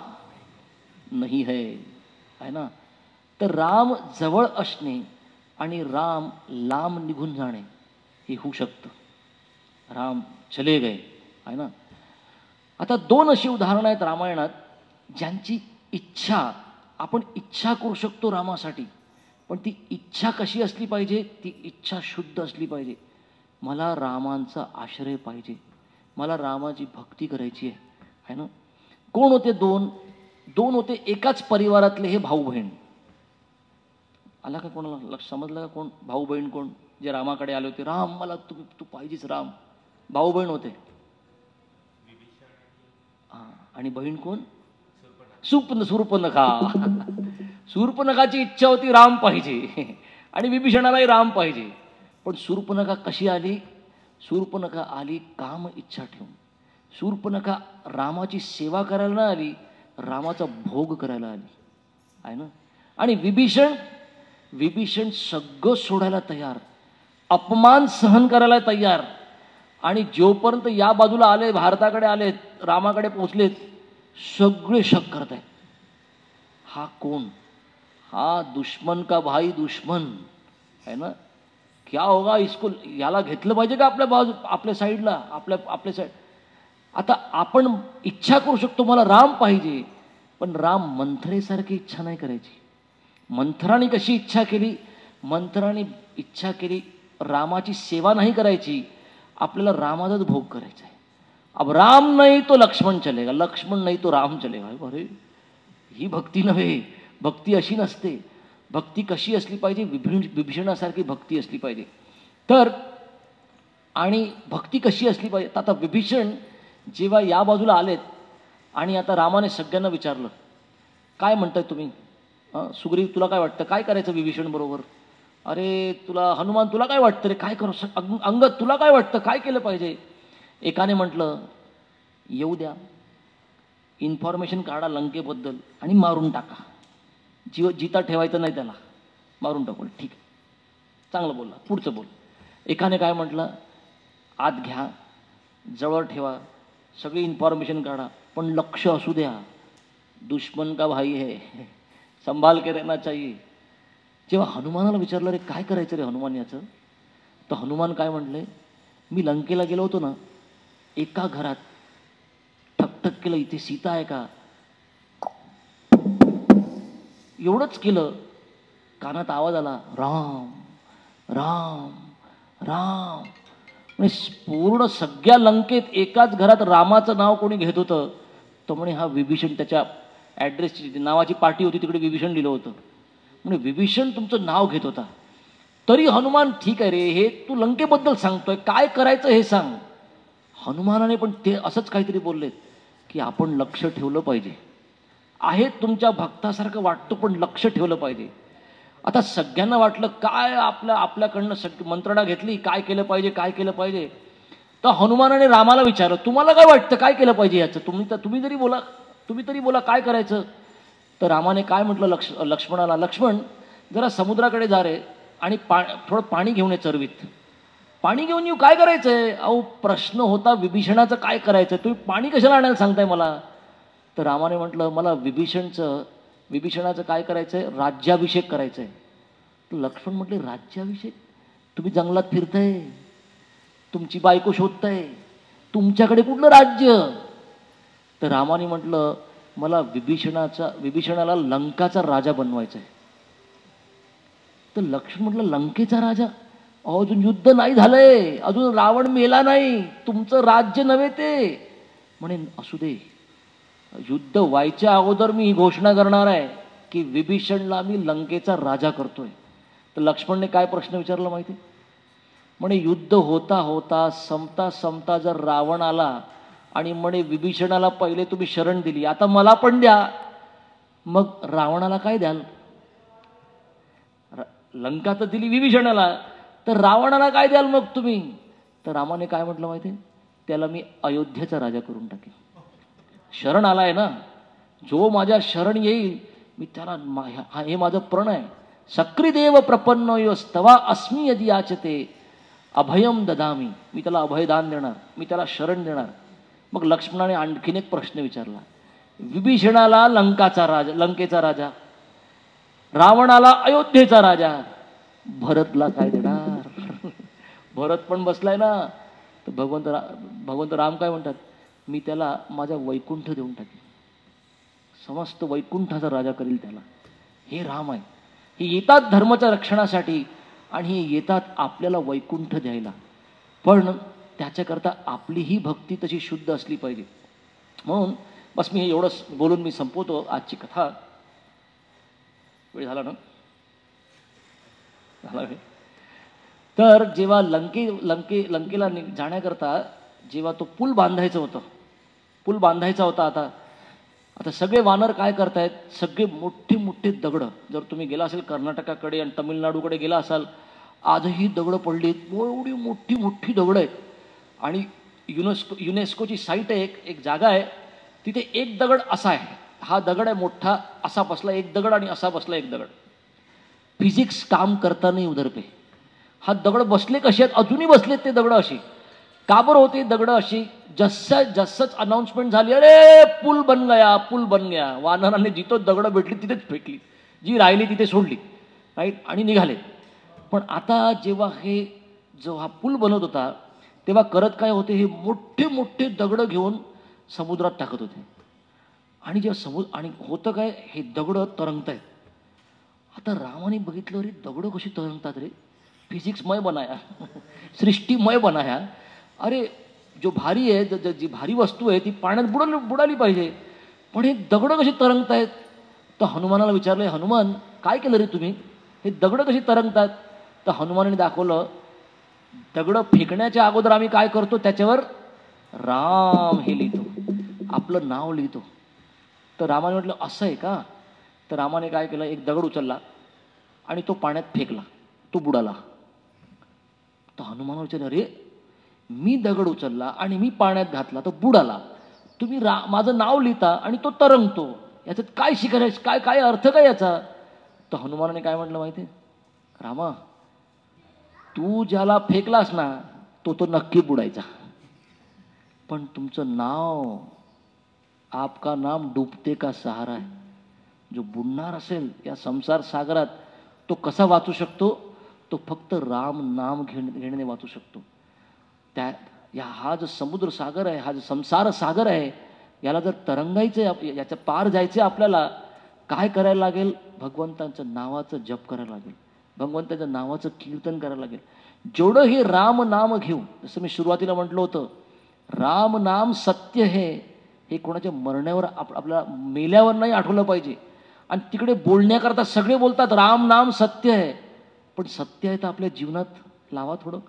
नहीं है, है ना. तर राम जवळ असणे आणि राम लांब निघून जाणे हे होऊ शकतं. राम चले गए, आहे ना. आता दोन अशी उदाहरणं आहेत रामायणात, ज्यांची इच्छा, आपण इच्छा करू शकतो रामासाठी, पण ती इच्छा कशी असली पाहिजे? ती इच्छा शुद्ध असली पाहिजे. मला रामांचा आश्रय पाहिजे, मला रामाची भक्ती करायची आहे ना. कोण होते? दोन होते एकाच परिवारातले हे भाऊ बहीण. आला का कोणाला समजलं का कोण भाऊ बहीण? कोण जे रामाकडे आले होते, राम मला तू पाहिजेच राम. भाऊ बहीण होते. आणि बहीण कोण? शूर्पणखा. शूर्पणखाची इच्छा होती राम पाहिजे, आणि विभीषणालाही राम पाहिजे. पण शूर्पणखा कशी आली? शूर्पणखा आली काम इच्छा ठेवून. शूर्पणखा रामाची सेवा करायला नाही आली, रामाचा भोग करायला आली, आहे ना. आणि विभीषण सगळं सोडायला तयार, अपमान सहन करायला तयार. आणि जोपर्यंत या बाजूला आले, भारताकडे आलेत, रामाकडे पोचलेत, सगळे शक करत आहेत. हा कोण? हा दुश्मन का भाई दुश्मन, है ना. क्या होगा इसको, याला घेतलं पाहिजे का आपल्या बाजू, आपल्या साईडला, आपल्या साईड. आता आपण इच्छा करू शकतो मला राम पाहिजे, पण राम मंथरेसारखी इच्छा नाही करायची. मंथराने कशी इच्छा केली? मंथराने इच्छा केली रामाची सेवा नाही करायची, आपल्याला रामाचाच भोग करायचा आहे. अब राम नाही तो लक्ष्मण चलेगा, लक्ष्मण नाही तो राम चलेगा. अरे ही भक्ती नव्हे. भक्ती अशी नसते. भक्ती कशी असली पाहिजे? विभीषणासारखी भक्ती असली पाहिजे. तर आणि भक्ती कशी असली पाहिजे? आता विभीषण जेव्हा या बाजूला आलेत, आणि आता रामाने सगळ्यांना विचारलं, काय म्हणताय तुम्ही? सुग्रीव तुला काय वाटतं, काय करायचं विभीषण बरोबर? अरे तुला हनुमान, तुला काय वाटतं रे, काय करू? अंगद तुला काय वाटतं, काय केलं पाहिजे? एकाने म्हटलं येऊ द्या, इन्फॉर्मेशन काढा लंकेबद्दल आणि मारून टाका. जिता ठेवायचं नाही त्याला, मारून टाकू. ठीक आहे, चांगलं बोलला, पुढचं बोल. एकाने काय म्हटलं, आत घ्या, जवळ ठेवा, सगळी इन्फॉर्मेशन काढा, पण लक्ष असू द्या, दुश्मन का भाई है, संभाल के रहना चाहिए. जेव्हा हनुमानाला विचारलं रे काय करायचं रे हनुमान याचं, तर हनुमान काय म्हटले, मी लंकेला गेलो होतो ना, एका घरात ठकठक केलं, इथे सीता आहे का, एवढंच केलं. कानात आवाज आला, राम राम राम. म्हणजे पूर्ण सगळ्या लंकेत एकाच घरात रामाचं नाव कोणी घेत होतं, तर म्हणे हा विभीषण. त्याच्या ॲड्रेसची नावाची पाटी होती, तिकडे विभीषण लिहिलं होतं. म्हणजे विभीषण तुमचं नाव घेत होता. तरी हनुमान, ठीक आहे रे, हे तू लंकेबद्दल सांगतोय, काय करायचं हे सांग. हनुमानाने पण ते असंच काहीतरी बोललेत की आपण लक्ष ठेवलं पाहिजे. आहे तुमच्या भक्तासारखं वाटतं, पण लक्ष ठेवलं पाहिजे. आता सगळ्यांना वाटलं काय आपल्याकडनं मंत्रणा घेतली, काय केलं पाहिजे, काय केलं पाहिजे. तर हनुमानाने रामाला विचारलं, तुम्हाला काय वाटतं, काय केलं पाहिजे याचं, तुम्ही तरी बोला काय करायचं. तर रामाने काय म्हटलं लक्ष्मणाला, लक्ष्मण जरा समुद्राकडे जा रे, आणि थोडं पाणी घेऊन ये चरवीत. पाणी घेऊन येऊ, काय करायचंय? अहो प्रश्न होता विभीषणाचं काय करायचं, तुम्ही पाणी कशाला आणायला सांगताय मला. तर रामाने म्हटलं, मला विभीषणाचं काय करायचंय, राज्याभिषेक करायचंय. तर लक्ष्मण म्हटले, राज्याभिषेक? तुम्ही जंगलात फिरताय, तुमची बायको शोधताय, तुमच्याकडे कुठलं राज्य? तर रामाने म्हटलं, मला विभीषणाला लंकाचा राजा बनवायचा आहे. तर लक्ष्मण म्हटलं लंकेचा राजा, अहो अजून युद्ध नाही झालंय, अजून रावण मेला नाही, तुमचं राज्य नव्हे ते. म्हणे असू दे, युद्ध व्हायच्या अगोदर मी ही घोषणा करणार आहे की विभीषणला मी लंकेचा राजा करतोय. तर लक्ष्मणने काय प्रश्न विचारला माहिती? म्हणे युद्ध होता होता संपता संपता जर रावण आला आणि म्हणे विभीषणाला पहिले तुम्ही शरण दिली, आता मला पण द्या, मग रावणाला काय द्याल? लंका तर दिली विभीषणाला, तर रावणाला काय द्याल मग तुम्ही? तर रामाने काय म्हटलं माहिती? त्याला मी अयोध्येचा राजा करून टाकेन. शरण आलाय ना, जो माझ्या शरण येईल मी त्याला, हे माझं प्रण आहे. सक्रीदेव प्रपन्नो स्तवा अस्मी यदि याचते अभयम ददामी, मी त्याला अभयदान देणार, मी त्याला शरण देणार. मग लक्ष्मणाने आणखीन एक प्रश्न विचारला, विभीषणाला लंकेचा राजा, रावणाला अयोध्येचा राजा, भरतला काय देणार? भरत पण बसलाय ना. तर भगवंत राम काय म्हणतात, मी त्याला माझा वैकुंठ देऊन टाकेन, समस्त वैकुंठाचा राजा करील त्याला. हे राम आहे. हे येतात धर्माच्या रक्षणासाठी आणि हे येतात आपल्याला वैकुंठ द्यायला. पण त्याच्याकरता आपली ही भक्ती तशी शुद्ध असली पाहिजे. म्हणून बस मी हे एवढंच बोलून मी संपवतो आजची कथा. वेळ झाला ना? झाला वेळ. तर जेव्हा लंकेला जाण्याकरता जेव्हा तो पूल बांधायचा होता, आता सगळे वानर काय करतायत, सगळे मोठे मोठे दगड, जर तुम्ही गेला असेल कर्नाटकाकडे आणि तमिळनाडूकडे गेला असाल, आजही दगड पडलीत, एवढी मोठी मोठी दगड आहेत. आणि युनेस्कोची साईट आहे, एक जागा आहे, तिथे एक दगड असा आहे, हा दगड आहे मोठा, असा बसला एक दगड आणि असा बसला एक दगड. फिजिक्स काम करता नाही उधर पे. हा दगड बसले कसे आहेत, अजूनही बसलेत ते दगड अशी. का बरं होते दगड अशी? जसंच अनाउन्समेंट झाली, अरे पूल बन गया, वानरांनी जिथं दगड भेटली तिथेच फेकली, जी राहिली तिथे सोडली, राईट, आणि निघाले. पण आता जेव्हा हा पूल बनत होता तेव्हा करत काय होते, हे मोठे मोठे दगड घेऊन समुद्रात टाकत होते. आणि जेव्हा आणि होतं काय, हे दगड तरंगतायत. आता रामाने बघितलं, अरे दगड कशी तरंगतात रे, फिजिक्समय बनाया, सृष्टीमय बनाया. अरे जो भारी आहे, जी भारी वस्तू आहे ती पाण्यात बुडाली पाहिजे, पण हे दगड कशी तरंगतायत? तर हनुमानाला विचारले, हनुमान काय केलं रे तुम्ही, हे दगड कशी तरंगतात? तर हनुमानाने दाखवलं, दगड फेकण्याच्या अगोदर आम्ही काय करतो, त्याच्यावर राम हे लिहितो, आपलं नाव लिहितो. तर रामाने म्हटलं असं आहे का? तर रामाने काय केलं, एक दगड उचलला आणि तो पाण्यात फेकला, तो बुडाला. तर हनुमान विचारले, अरे मी दगड उचलला आणि मी पाण्यात घातला तो बुडाला, तुम्ही माझं नाव लिहिता आणि तो तरंगतो, याच्यात काय शिकायचं, काय अर्थ काय याचा? तर हनुमानाने काय म्हटलं माहिती? रामा, तू ज्याला फेकलास ना तो नक्की बुडायचा, पण तुमचं नाव, आपका नाम डुबते का सहारा आहे, जो बुडणार असेल या संसार सागरात तो कसा वाचू शकतो? तो फक्त राम नाम घेण्याने वाचू शकतो. हा जो समुद्र सागर आहे, हा जो संसार सागर आहे, याला जर तरंगायचं, याच्या पार जायचं, आपल्याला काय करायला लागेल? भगवंतांच्या नावाचं जप करायला लागेल, भगवंताच्या नावाचं कीर्तन करायला लागेल. जेवढं हे राम नाम घेऊ, जसं मी सुरुवातीला म्हटलं होतं, राम नाम सत्य हे कोणाच्या मरण्यावर, आपल्याला मेल्यावर नाही आठवलं पाहिजे. आणि तिकडे बोलण्याकरता सगळे बोलतात राम नाम सत्य आहे, पण सत्य आहे तर आपल्या जीवनात लावा, थोडं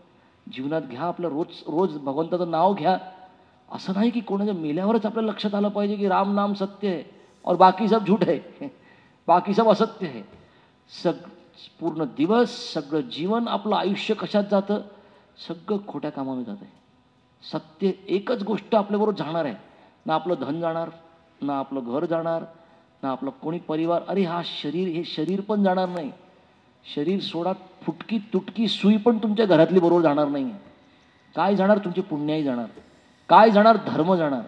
जीवनात घ्या, आपलं रोज भगवंताचं नाव घ्या. असं नाही की कोणाच्या मेल्यावरच आपल्या लक्षात आलं पाहिजे की राम नाम सत्य आहे और बाकी सब झूठ है, बाकी सब असत्य है. पूर्ण दिवस, सगळं जीवन, आपलं आयुष्य कशात जातं? सगळं खोट्या कामामध्ये जात आहे. सत्य एकच गोष्ट आपल्याबरोबर जाणार आहे, ना आपलं धन जाणार, ना आपलं घर जाणार, ना आपलं कोणी परिवार. अरे हे शरीर पण जाणार नाही. शरीर सोडा, फुटकी तुटकी सुई पण तुमच्या घरातली बरोबर जाणार नाही. काय जाणार? तुमची पुण्याई जाणार. काय जाणार? धर्म जाणार.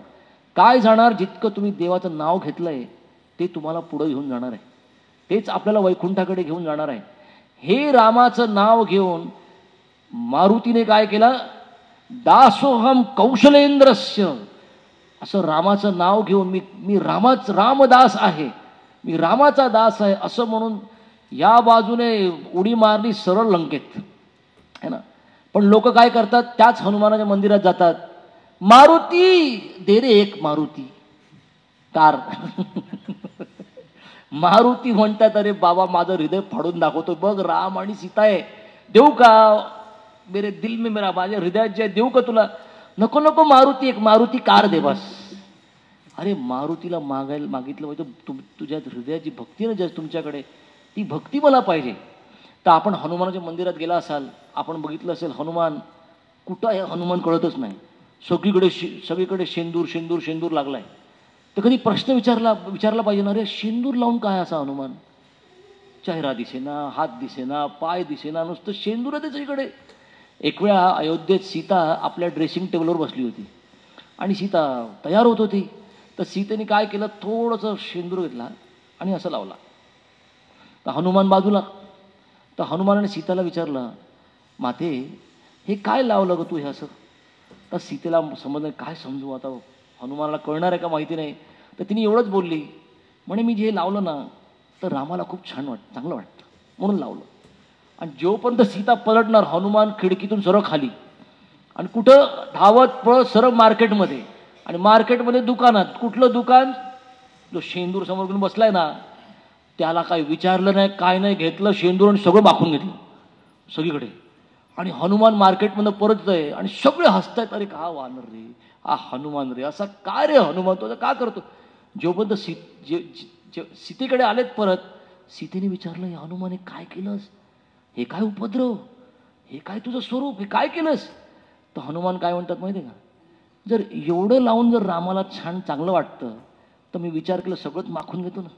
काय जाणार? जितकं तुम्ही देवाचं नाव घेतलंय ते तुम्हाला पुढे घेऊन जाणार आहे, तेच आपल्याला वैकुंठाकडे घेऊन जाणार आहे. हे रामाचं नाव घेऊन मारुतीने काय केलं? दासोहम कौशलेंद्रस्य, असं रामाचं नाव घेऊन मी रामदास आहे, मी रामाचा दास आहे असं म्हणून या बाजूने उडी मारली सरळ लंकेत, है ना. पण लोक काय करतात, त्याच हनुमानाच्या मंदिरात जातात, मारुती दे रे एक मारुती कार. मारुती म्हणतात, अरे बाबा माझं हृदय फाडून दाखवतो, बघ राम आणि सीता आहे, देऊ का, मेरे दिल में मेरा, माझ्या हृदयात जे देऊ का तुला. नको नको मारुती, एक मारुती कार दे बस. अरे मारुतीला मागितलं पाहिजे, तुझ्या हृदयाची भक्ती ना जर तुमच्याकडे, ती भक्ती मला पाहिजे. तर आपण हनुमानाच्या मंदिरात गेला असाल, आपण बघितलं असेल हनुमान कुठं आहे, हनुमान कळतच नाही, सगळीकडे शेंदूर शेंदूर शेंदूर लागलाय. तर कधी प्रश्न विचारला पाहिजे ना, अरे शेंदूर लावून काय असा हनुमान, चेहरा दिसेना, हात दिसेना, पाय दिसेना, नुसतं शेंदूर आहे त्याच्याकडे. एक वेळा अयोध्येत सीता आपल्या ड्रेसिंग टेबलवर बसली होती आणि सीता तयार होत होती. तर सीतेने काय केलं, थोडंसं शेंदूर घेतला आणि असं लावला. तर हनुमान बाजूला. तर हनुमानाने सीताला विचारलं, माते हे काय लावलं ग तू हे असं. तर सीतेला समजलं, काय समजू आता, हनुमानाला कळणार आहे का माहिती नाही. तर तिने एवढंच बोलली, म्हणे मी जे लावलं ना तर रामाला खूप चांगलं वाटतं म्हणून लावलं. आणि जोपर्यंत सीता पलटणार, हनुमान खिडकीतून सरळ खाली आणि कुठं धावत पळत सरळ मार्केटमध्ये. आणि मार्केटमध्ये दुकानात, कुठलं दुकान, जो शेंदूर समोर घेऊन बसलाय ना त्याला काही विचारलं नाही, काय नाही, घेतलं शेंदूर आणि सगळं माखून घेतलं सगळीकडे. आणि हनुमान मार्केटमधनं परत जाय आणि सगळे हसतायत, अरे का वानर रे, हा हनुमान रे, असा काय रे हनुमान, तो का करतो. जोपर्यंत सीतेकडे आलेत परत, सीतेने विचारलं, हे हनुमाने काय केलंस, हे काय उपद्रव, हे काय तुझं स्वरूप, हे काय केलंस. तर हनुमान काय म्हणतात माहिती आहे का, जर एवढं लावून जर रामाला चांगलं वाटतं तर मी विचार केला सगळंच माखून घेतो ना.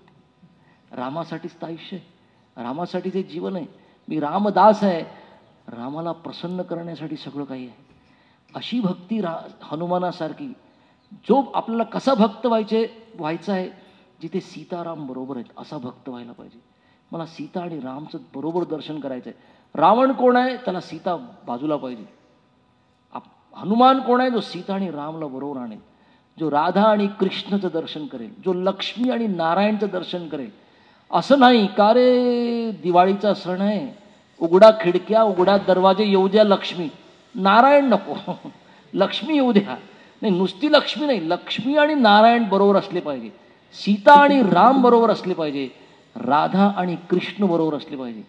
रामासाठीच तर आयुष्य आहे, रामासाठीच हे जीवन आहे, मी रामदास आहे, रामाला प्रसन्न करण्यासाठी सगळं काही आहे. अशी भक्ती हनुमानासारखी, जो आपल्याला कसा भक्त व्हायचा आहे, जिथे सीताराम बरोबर आहेत असा भक्त व्हायला पाहिजे. मला सीता आणि रामचं बरोबर दर्शन करायचं आहे. रावण कोण आहे, त्याला सीता बाजूला पाहिजे. हनुमान कोण आहे, जो सीता आणि रामला बरोबर आणेल, जो राधा आणि कृष्णचं दर्शन करेल, जो लक्ष्मी आणि नारायणचं दर्शन करेल. असं नाही का रे दिवाळीचा सण आहे, उघडा खिडक्या उघडा दरवाजे, येऊ द्या लक्ष्मी, नारायण नको, लक्ष्मी येऊ द्या. नाही, नुसती लक्ष्मी नाही, लक्ष्मी आणि नारायण बरोबर असले पाहिजे, सीता आणि राम बरोबर असले पाहिजे, राधा आणि कृष्ण बरोबर असले पाहिजे.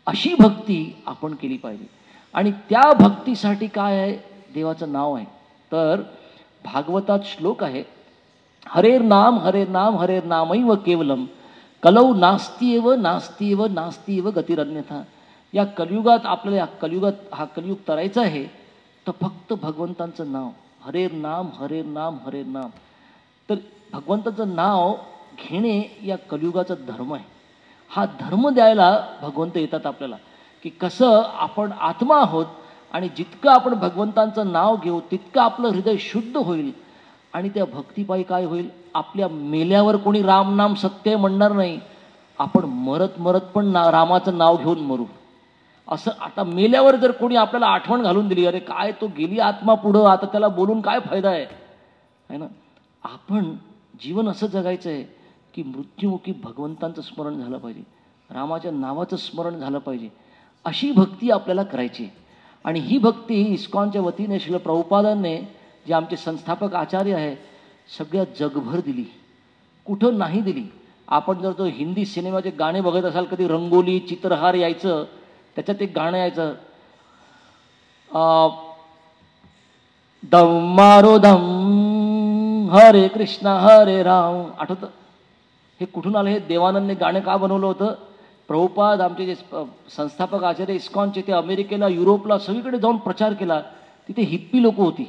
अशी भक्ती आपण केली पाहिजे. आणि त्या भक्तीसाठी काय आहे, देवाचं नाव आहे. तर भागवतात श्लोक आहे, हरेर नाम हरेर नाम हरेर नामैव केवलम कलौ नास्तीएव नास्तीएव नास्तीएव गतिरन्यथा. या कलियुगात आपल्याला हा कलियुग तरायचा आहे तर फक्त भगवंतांचं नाव, हरेर नाम हरेर नाम हरेर नाम. तर भगवंताचं नाव घेणे या कलियुगाचा धर्म आहे. हा धर्म द्यायला भगवंत येतात आपल्याला, की कसं आपण आत्मा आहोत आणि जितकं आपण भगवंतांचं नाव घेऊ तितकं आपलं हृदय शुद्ध होईल. आणि त्या भक्तिपायी काय होईल, आपल्या मेल्यावर कोणी राम नाम सत्य म्हणणार नाही, आपण मरत मरत पण रामाचं नाव घेऊन मरू. असं आता मेल्यावर जर कोणी आपल्याला आठवण घालून दिली, अरे काय तो गेली आत्मा पुढं, आता त्याला बोलून काय फायदा आहे ना. आपण जीवन असं जगायचं आहे की मृत्युमुखी भगवंतांचं स्मरण झालं पाहिजे, रामाच्या नावाचं स्मरण झालं पाहिजे. अशी भक्ती आपल्याला करायची. आणि ही भक्ती इस्कॉनच्या वतीने श्रील प्रभुपादांनी, जे आमचे संस्थापक आचार्य आहे, सगळ्या जगभर दिली, कुठं नाही दिली. आपण जर तो हिंदी सिनेमाचे गाणे बघत असाल, कधी रंगोली चित्रहार यायचं, त्याच्यात एक गाणं यायचं, दम मारो दम हरे कृष्णा हरे राम, आठवतं? हे कुठून आलं? हे देवानंदने गाणं का बनवलं होतं? प्रभुपाद आमचे जे संस्थापक आचार्य इस्कॉनचे, ते अमेरिकेला युरोपला सगळीकडे जाऊन प्रचार केला. तिथे हिप्पी लोक होती,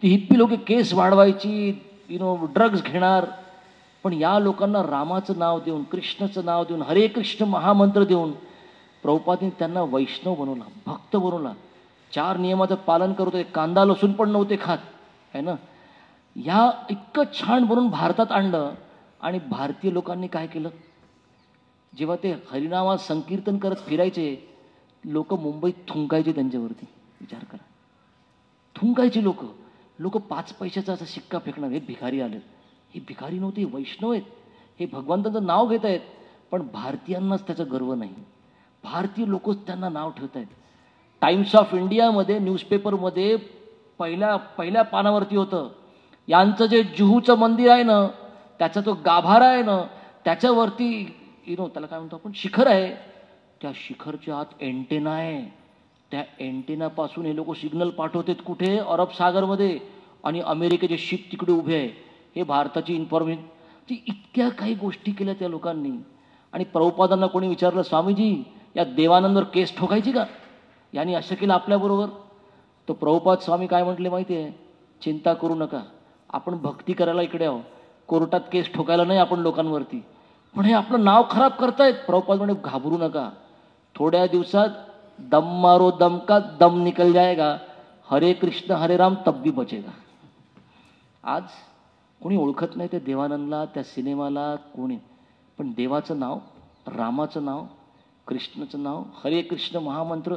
ती हिप्पी लोक केस वाढवायची, ड्रग्ज घेणार. पण या लोकांना रामाचं नाव देऊन, कृष्णाचं नाव देऊन, हरे कृष्ण महामंत्र देऊन प्रभुपादने त्यांना वैष्णव बनवला, भक्त बनवला. 4 नियमाचं पालन करत होते, कांदा लसूण पण नव्हते खात, आहे ना. ह्या इतकं छान बनवून भारतात आणलं. आणि भारतीय लोकांनी काय केलं, जेव्हा ते हरिनामात संकीर्तन करत फिरायचे, लोक मुंबईत थुंकायचे त्यांच्यावरती. विचार करा, थुंकायचे लोक 5 पैशाचा असा शिक्का फेकणार, हे भिकारी आले. हे भिकारी नव्हते, वैष्णव आहेत, हे भगवंताचं नाव घेत आहेत. पण भारतीयांनाच त्याचा गर्व नाही. भारतीय लोकच त्यांना नाव ठेवत आहेत. टाइम्स ऑफ इंडियामध्ये न्यूजपेपरमध्ये पहिल्या पानावरती होतं, यांचं जे जुहूचं मंदिर आहे ना, त्याचा तो गाभारा आहे ना, त्याच्यावरती त्याला काय म्हणतो आपण, शिखर आहे. त्या शिखरच्या आत एंटेना आहे. त्या एंटेनापासून हे लोक सिग्नल पाठवतात कुठे, अरब सागरमध्ये, आणि अमेरिकेचे शिप तिकडे उभे आहे. हे भारताची इन्फॉर्मेशन. ती इतक्या काही गोष्टी केल्या त्या लोकांनी. आणि प्रभुपादांना कोणी विचारलं, स्वामीजी या देवानंदवर केस ठोकायची का, यांनी असं केलं आपल्याबरोबर? तर प्रभुपाद स्वामी काय म्हटले माहिती आहे, चिंता करू नका, आपण भक्ती करायला इकडे आहो, कोर्टात केस ठोकायला नाही आपण लोकांवरती. पण हे आपलं नाव खराब करतायत. प्रभुपाद म्हणे घाबरू नका, थोड्या दिवसात दम मारो दम का दम निकल जाएगा, हरे कृष्ण हरे राम तब भी बचेगा. आज कोणी ओळखत नाही त्या देवानंदला, त्या सिनेमाला, कोणी. पण देवाचं नाव, रामाचं नाव, कृष्णाचं नाव, हरे कृष्ण महामंत्र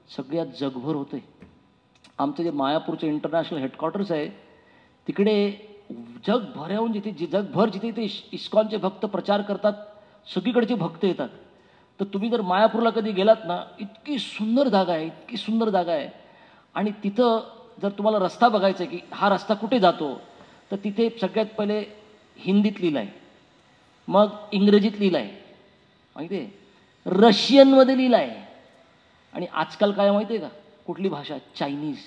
सगळ्यात जगभर होते. आमचं जे मायापूरचं इंटरनॅशनल हेडक्वार्टर्स आहे तिकडे जगभराहून जिथे ते इस्कॉनचे भक्त प्रचार करतात, सगळीकडचे भक्त येतात. तर तुम्ही जर मायापूरला कधी गेलात ना, इतकी सुंदर जागा आहे, इतकी सुंदर जागा आहे. आणि तिथं जर तुम्हाला रस्ता बघायचा आहे की हा रस्ता कुठे जातो, तर तिथे सगळ्यात पहिले हिंदीत लिहिलं आहे, मग इंग्रजीत लिहिलं आहे, माहिती आहे, रशियनमध्ये लिहिलं आहे, आणि आजकाल काय माहिती आहे का, कुठली भाषा, चायनीज.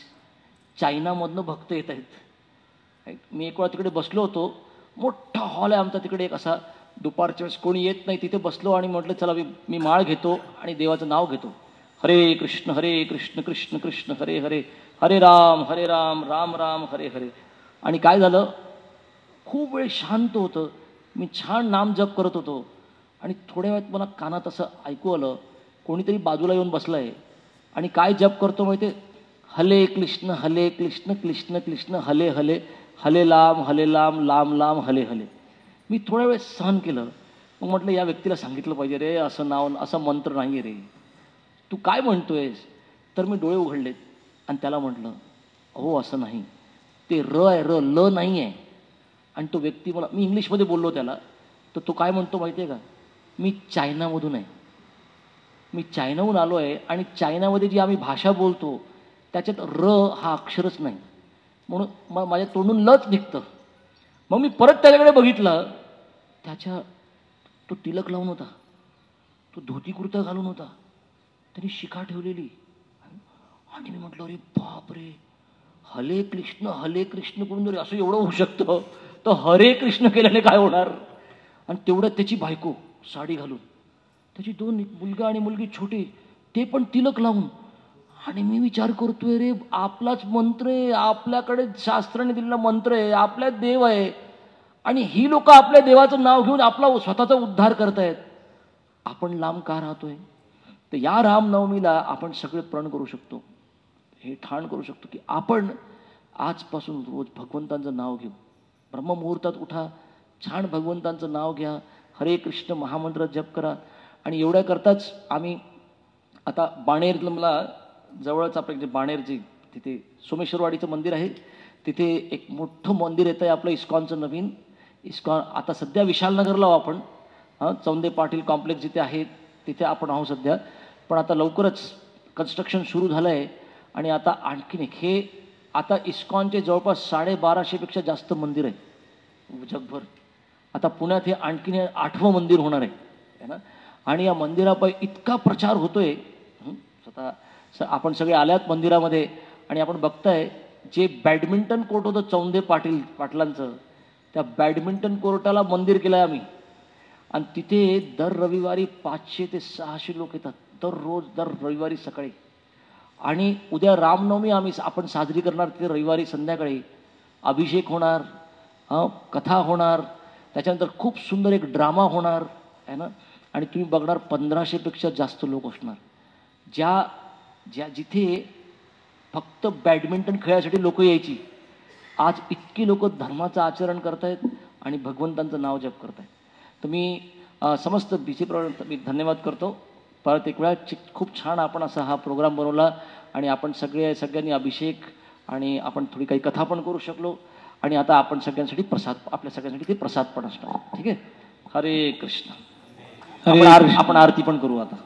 चायनामधनं भक्त येत आहेत. मी एक वेळा तिकडे बसलो होतो, मोठा हॉल आहे आमचा तिकडे एक असा, दुपारच्या वेळेस कोणी येत नाही, तिथे बसलो आणि म्हटलं चला मी माळ घेतो आणि देवाचं नाव घेतो, हरे कृष्ण कृष्ण कृष्ण हरे हरे, हरे राम राम राम हरे हरे. आणि काय झालं, खूप वेळ शांत होतं, मी छान नाम जप करत होतो. आणि थोड्या वेळात मला कानात असं ऐकू आलं, कोणीतरी बाजूला येऊन बसलं आहे आणि काय जप करतो माहिती आहे, हले कृष्ण कृष्ण कृष्ण हले हले, हले लाम लाम लाम हले हले. मी थोड्या वेळ सहन केलं. मग म्हटलं या व्यक्तीला सांगितलं पाहिजे रे, असं नाव, असं मंत्र नाही रे, तू काय म्हणतोयस. तर मी डोळे उघडलेत आणि त्याला म्हटलं, हो असं नाही, ते र आहे, ल नाही आहे. आणि तो व्यक्ती मला, मी इंग्लिशमध्ये बोललो त्याला, तर तो काय म्हणतो माहिती आहे का, मी चायनामधून आहे, मी चायनाहून आलो आहे, आणि चायनामध्ये जी आम्ही भाषा बोलतो त्याच्यात र हा अक्षरच नाही, म्हणून मग माझ्या तोंडून लच निघतं. मग मी परत त्याच्याकडे बघितलं, तो तिलक लावून होता, तो धोती कुर्ता घालून होता, त्यांनी शिखा ठेवलेली. आणि मी म्हटलं अरे बापरे, हले कृष्ण करून जर असं एवढं होऊ शकतं, तर हरे कृष्ण केल्याने काय होणार. आणि तेवढ्यात त्याची बायको साडी घालून, त्याची 2 मुलगा आणि मुलगी छोटे, ते पण तिलक लावून. आणि मी विचार करतोय रे, आपलाच मंत्र आहे, आपल्याकडे शास्त्राने दिलेला मंत्र आहे, आपल्या देव आहे, आणि ही लोक आपल्या देवाचं नाव घेऊन आपला स्वतःचा उद्धार करतायत. आपण लांब का राहतोय. तर या रामनवमीला आपण सगळे प्रण करू शकतो, हे ठाण करू शकतो की आपण आजपासून रोज भगवंतांचं नाव घेऊ. ब्रह्ममुहूर्तात उठा, छान भगवंतांचं नाव घ्या, हरे कृष्ण महामंत्र जप करा. आणि एवढ्या करताच आम्ही आता बाणेरला जवळच आपलं जे बाणेरची तिथे सोमेश्वरवाडीचं मंदिर आहे, तिथे एक मोठं मंदिर येतं आहे आपलं इस्कॉनचं नवीन. इस्कॉन आता सध्या विशालनगरला आहो आपण, चौंदे पाटील कॉम्प्लेक्स जिथे आहे तिथे आपण आहोत सध्या. पण आता लवकरच कन्स्ट्रक्शन सुरू झालं आहे. आणि आता आणखीन एक, हे आता इस्कॉनचे जवळपास 1250पेक्षा जास्त मंदिर आहे जगभर. आता पुण्यात हे आणखीन 8वं मंदिर होणार आहे ना. आणि या मंदिरापायी इतका प्रचार होतोय. स्वतः आपण सगळे आल्यात मंदिरामध्ये आणि आपण बघताय, जे बॅडमिंटन कोर्ट होतं चौंदे पाटलांचं, त्या बॅडमिंटन कोर्टाला मंदिर केलं आहे आम्ही. आणि तिथे दर रविवारी 500 ते 600 लोक येतात दर रविवारी सकाळी. आणि उद्या रामनवमी आपण साजरी करणार. तिथे रविवारी संध्याकाळी अभिषेक होणार, कथा होणार, त्याच्यानंतर खूप सुंदर एक ड्रामा होणार आहे ना. आणि तुम्ही बघणार 1500पेक्षा जास्त लोक असणार. जिथे फक्त बॅडमिंटन खेळायसाठी लोक यायची, आज इतकी लोक धर्माचं आचरण करतायत आणि भगवंतांचं नाव जप करतायत. तर मी समस्त मी धन्यवाद करतो. परत एक वेळा खूप छान आपण असा हा प्रोग्राम बनवला आणि आपण सगळ्यांनी अभिषेक आणि आपण थोडी काही कथा पण करू शकलो. आणि आता आपण सगळ्यांसाठी प्रसाद, आपल्या सगळ्यांसाठी ते प्रसाद पण असणार. ठीक आहे. हरे कृष्ण. आपण आरती पण करू आता.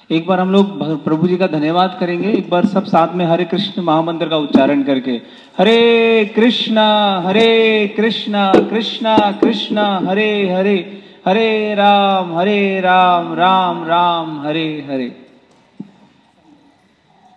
एक बार हम लोग प्रभु जी का धन्यवाद करेंगे, एक बार सब साथ में हरे कृष्ण महामंत्र का उच्चारण करके, हरे कृष्णा कृष्णा कृष्णा हरे हरे, हरे राम राम राम हरे हरे.